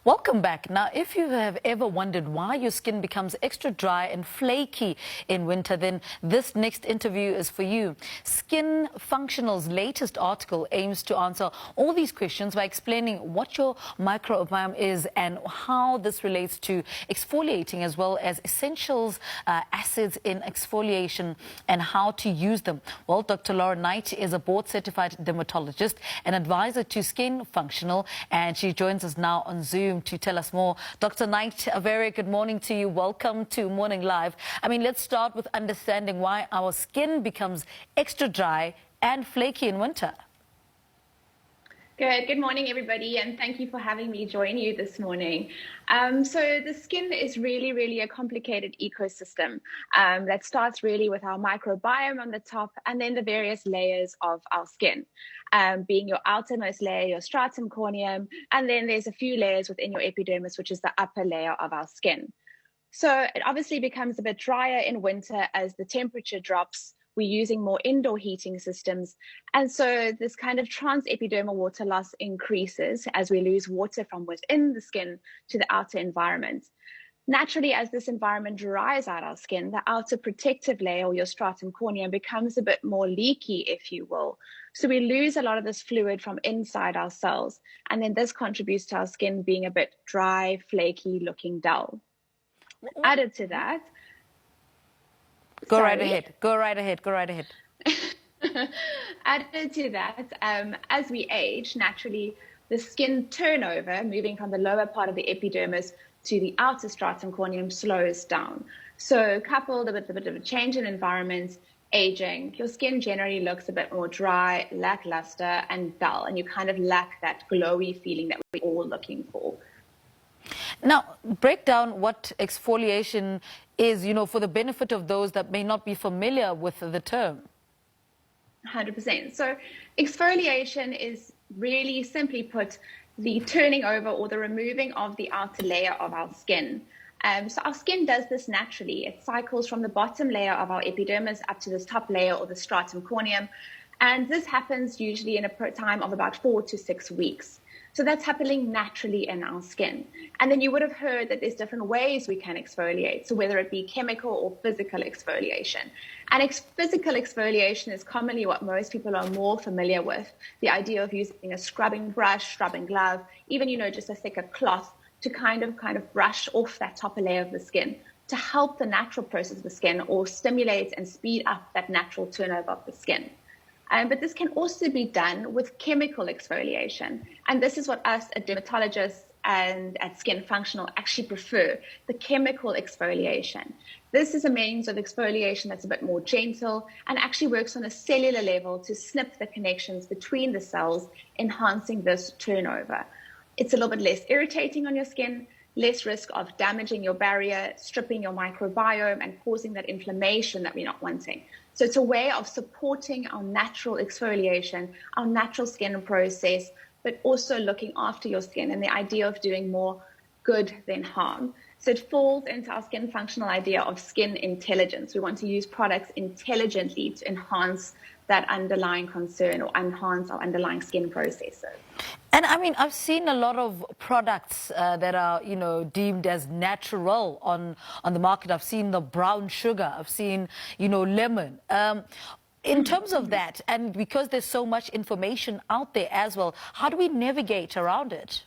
Welcome back. Now, if you have ever wondered why your skin becomes extra dry and flaky in winter, then this next interview is for you. Skin Functional's latest article aims to answer all these questions by explaining what your microbiome is and how this relates to exfoliating, as well as essentials, acids in exfoliation and how to use them. Well, Dr. Laura Knight is a board-certified dermatologist and advisor to Skin Functional, and she joins us now on Zoom to tell us more. Dr. Knight, a very good morning to you. Welcome to Morning Live. Let's start with understanding why our skin becomes extra dry and flaky in winter. Good morning, everybody, and thank you for having me join you this morning. So the skin is really a complicated ecosystem that starts really with our microbiome on the top, and then the various layers of our skin, being your outermost layer, your stratum corneum, and then there's a few layers within your epidermis, which is the upper layer of our skin. So it obviously becomes a bit drier in winter as the temperature drops. We're using more indoor heating systems. And so this kind of transepidermal water loss increases as we lose water from within the skin to the outer environment. Naturally, as this environment dries out our skin, the outer protective layer, or your stratum corneum, becomes a bit more leaky, if you will. So we lose a lot of this fluid from inside our cells. And then this contributes to our skin being a bit dry, flaky, looking dull. Added to that, Go right ahead. Added to that, as we age, naturally, the skin turnover, moving from the lower part of the epidermis to the outer stratum corneum, slows down. So coupled with a bit of a change in environment, aging, your skin generally looks a bit more dry, lackluster, and dull, and you kind of lack that glowy feeling that we're all looking for. Now, break down what exfoliation is, for the benefit of those that may not be familiar with the term. 100%. So exfoliation is really, simply put, the turning over or the removing of the outer layer of our skin. So our skin does this naturally. It cycles from the bottom layer of our epidermis up to this top layer, or the stratum corneum. And this happens usually in a time of about 4 to 6 weeks. So that's happening naturally in our skin. And then you would have heard that there's different ways we can exfoliate. So whether it be chemical or physical exfoliation. And physical exfoliation is commonly what most people are more familiar with. The idea of using a scrubbing brush, scrubbing glove, even, just a thicker cloth to kind of brush off that top layer of the skin to help the natural process of the skin, or stimulate and speed up that natural turnover of the skin. But this can also be done with chemical exfoliation. And this is what us, as dermatologists and at Skin Functional, actually prefer, the chemical exfoliation. This is a means of exfoliation that's a bit more gentle and actually works on a cellular level to snip the connections between the cells, enhancing this turnover. It's a little bit less irritating on your skin, less risk of damaging your barrier, stripping your microbiome, and causing that inflammation that we're not wanting. So it's a way of supporting our natural exfoliation, our natural skin process, but also looking after your skin, and the idea of doing more good than harm. So it falls into our Skin Functional idea of skin intelligence. We want to use products intelligently to enhance that underlying concern or enhance our underlying skin processes. And I've seen a lot of products that are, deemed as natural on the market. I've seen the brown sugar. I've seen, lemon. In terms of that, and because there's so much information out there as well, how do we navigate around it?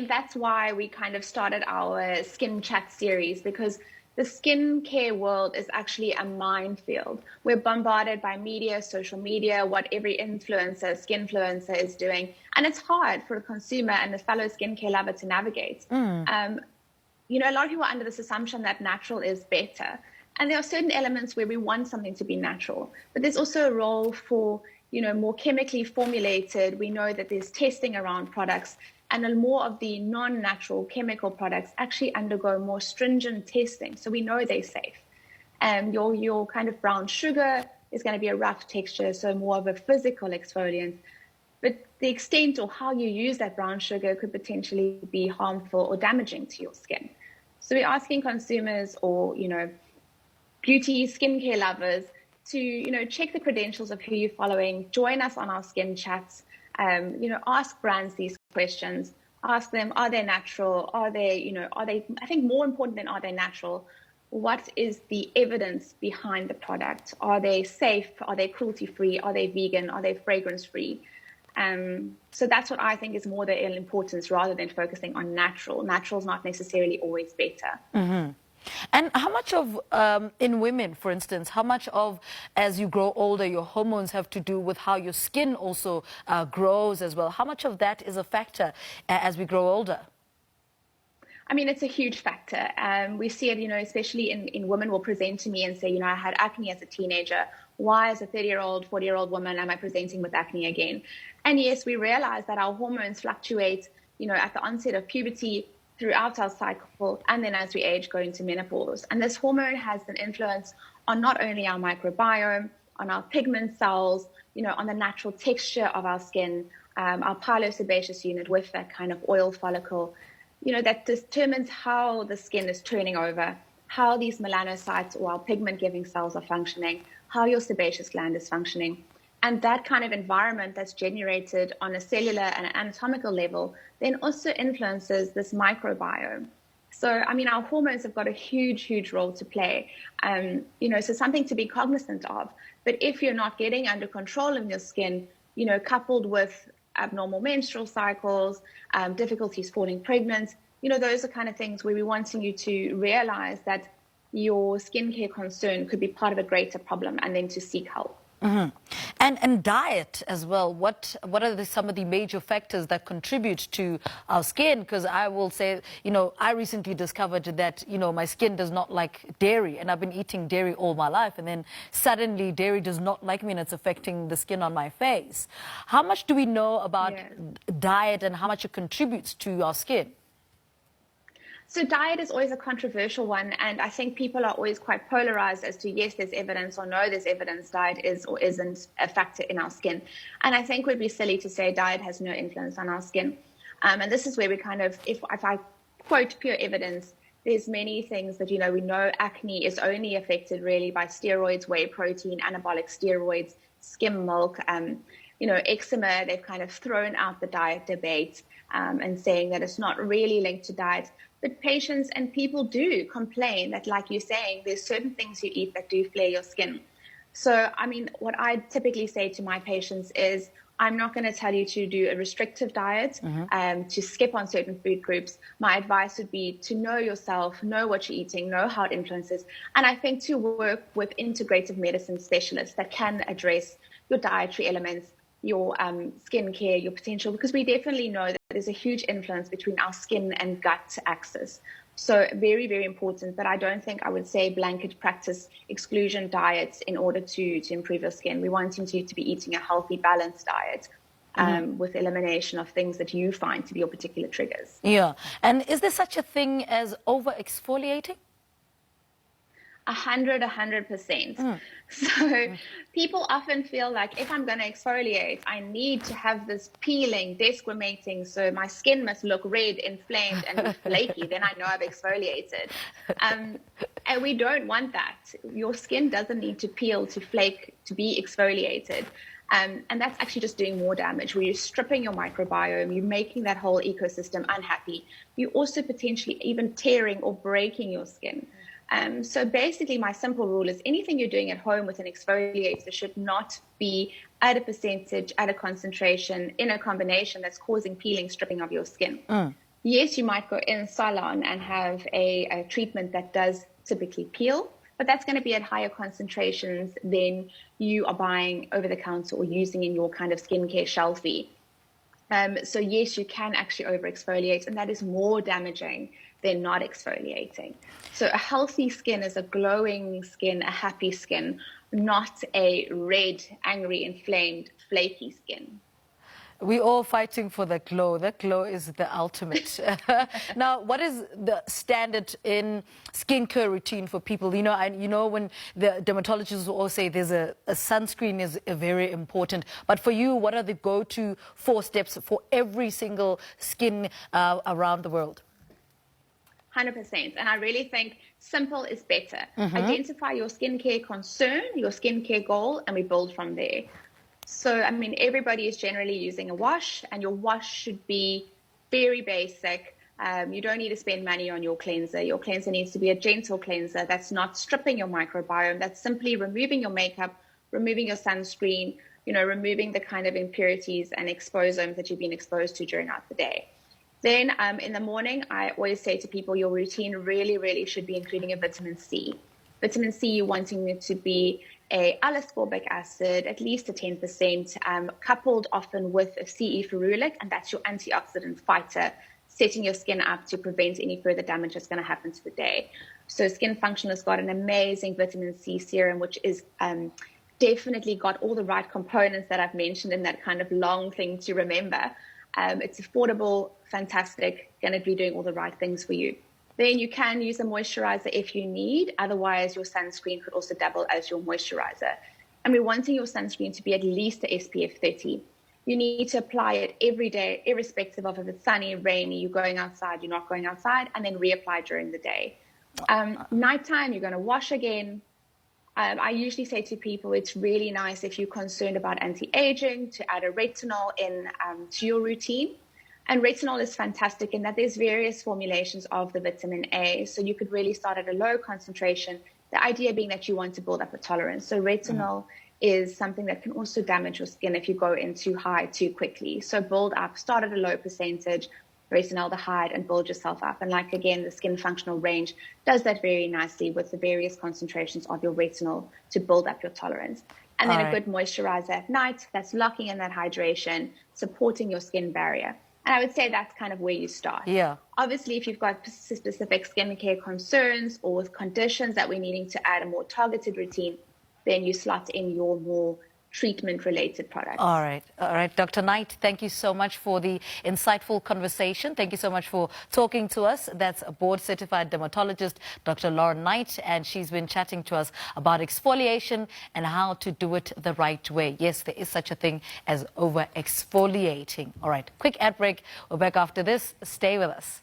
That's why we kind of started our Skin Chat series, because the skincare world is actually a minefield. We're bombarded by media, social media, what every influencer, skinfluencer is doing. And it's hard for the consumer and the fellow skincare lover to navigate. A lot of people are under this assumption that natural is better. And there are certain elements where we want something to be natural. But there's also a role for, more chemically formulated. We know that there's testing around products, and more of the non-natural chemical products actually undergo more stringent testing, so we know they're safe. Your kind of brown sugar is going to be a rough texture, so more of a physical exfoliant. But the extent or how you use that brown sugar could potentially be harmful or damaging to your skin. So we're asking consumers or, beauty, skincare lovers to, check the credentials of who you're following, join us on our skin chats, ask brands these questions. ask them, are they natural? Are they, I think more important than are they natural, what is the evidence behind the product? Are they safe? Are they cruelty-free? Are they vegan? Are they fragrance-free? So that's what I think is more the importance rather than focusing on natural. Natural is not necessarily always better. Mm-hmm. And how much of, in women, for instance, how much of, as you grow older, your hormones have to do with how your skin also grows as well? How much of that is a factor as we grow older? I mean, it's a huge factor. We see it, especially in women will present to me and say, I had acne as a teenager. Why, as a 30-year-old, 40-year-old woman, am I presenting with acne again? And yes, we realize that our hormones fluctuate, at the onset of puberty, throughout our cycle, and then as we age, go into menopause. And this hormone has an influence on not only our microbiome, on our pigment cells, on the natural texture of our skin, our pilosebaceous unit with that kind of oil follicle, that determines how the skin is turning over, how these melanocytes or our pigment-giving cells are functioning, how your sebaceous gland is functioning. And that kind of environment that's generated on a cellular and an anatomical level then also influences this microbiome. So, I mean, our hormones have got a huge, huge role to play, so something to be cognizant of. But if you're not getting under control in your skin, coupled with abnormal menstrual cycles, difficulties falling pregnant, those are kind of things where we're wanting you to realize that your skincare concern could be part of a greater problem and then to seek help. Mm-hmm. And diet as well. What are some of the major factors that contribute to our skin? Because I will say, I recently discovered that, my skin does not like dairy, and I've been eating dairy all my life, and then suddenly dairy does not like me and it's affecting the skin on my face. How much do we know about diet and how much it contributes to our skin? So diet is always a controversial one, and I think people are always quite polarized as to yes, there's evidence, or no, there's evidence diet is or isn't a factor in our skin. And I think it would be silly to say diet has no influence on our skin. And this is where we kind of, if I quote pure evidence, there's many things that, we know acne is only affected really by steroids, whey protein, anabolic steroids, skim milk, eczema. They've kind of thrown out the diet debate and saying that it's not really linked to diet. But patients and people do complain that, like you're saying, there's certain things you eat that do flare your skin. So, I mean, what I typically say to my patients is, I'm not going to tell you to do a restrictive diet, to skip on certain food groups. My advice would be to know yourself, know what you're eating, know how it influences. And I think to work with integrative medicine specialists that can address your dietary elements, your skincare, your potential, because we definitely know that there's a huge influence between our skin and gut axis. So very, very important, but I don't think I would say blanket practice exclusion diets in order to improve your skin. We're wanting you to be eating a healthy, balanced diet with elimination of things that you find to be your particular triggers. Yeah, and is there such a thing as over-exfoliating? 100%. So people often feel like if I'm going to exfoliate, I need to have this peeling, desquamating, so my skin must look red, inflamed, and flaky. Then I know I've exfoliated. And we don't want that. Your skin doesn't need to peel, to flake, to be exfoliated. And that's actually just doing more damage, where you're stripping your microbiome, you're making that whole ecosystem unhappy. You're also potentially even tearing or breaking your skin. So basically, my simple rule is anything you're doing at home with an exfoliator should not be at a percentage, at a concentration, in a combination that's causing peeling, stripping of your skin. Yes, you might go in salon and have a treatment that does typically peel, but that's going to be at higher concentrations than you are buying over the counter or using in your kind of skincare shelfie. So yes, you can actually over exfoliate, and that is more damaging than not exfoliating. So a healthy skin is a glowing skin, a happy skin, not a red, angry, inflamed, flaky skin. We're all fighting for the glow. That glow is the ultimate. Now, what is the standard in skincare routine for people? When the dermatologists will all say there's a sunscreen is very important. But for you, what are the go-to 4 steps for every single skin around the world? 100%. And I really think simple is better. Identify your skincare concern, your skincare goal, and we build from there. So, I mean, everybody is generally using a wash, and your wash should be very basic. You don't need to spend money on your cleanser. Your cleanser needs to be a gentle cleanser that's not stripping your microbiome, that's simply removing your makeup, removing your sunscreen, removing the kind of impurities and exposomes that you've been exposed to during the day. Then in the morning, I always say to people, your routine really, really should be including a vitamin C. Vitamin C, you're wanting it to be a L-ascorbic acid, at least a 10%, coupled often with a CE ferulic, and that's your antioxidant fighter, setting your skin up to prevent any further damage that's going to happen to the day. So Skin Functional has got an amazing vitamin C serum, which is definitely got all the right components that I've mentioned in that kind of long thing to remember. It's affordable, fantastic, going to be doing all the right things for you. Then you can use a moisturizer if you need. Otherwise, your sunscreen could also double as your moisturizer. And we're wanting your sunscreen to be at least a SPF 30. You need to apply it every day, irrespective of if it's sunny, rainy, you're going outside, you're not going outside, and then reapply during the day. Nighttime, you're going to wash again. I usually say to people, it's really nice if you're concerned about anti-aging to add a retinol in to your routine. And retinol is fantastic in that there's various formulations of the vitamin A. So you could really start at a low concentration, the idea being that you want to build up a tolerance. So retinol is something that can also damage your skin if you go in too high too quickly. So build up, start at a low percentage, retinaldehyde, and build yourself up. And like, again, the Skin Functional range does that very nicely with the various concentrations of your retinol to build up your tolerance. And then a good moisturizer at night that's locking in that hydration, supporting your skin barrier. And I would say that's kind of where you start. Yeah. Obviously, if you've got specific skincare concerns or with conditions that we're needing to add a more targeted routine, then you slot in your more treatment-related products. All right. Dr. Knight, thank you so much for the insightful conversation. Thank you so much for talking to us. That's a board-certified dermatologist, Dr. Lauren Knight, and she's been chatting to us about exfoliation and how to do it the right way. Yes, there is such a thing as over-exfoliating. All right, quick ad break. We're back after this. Stay with us.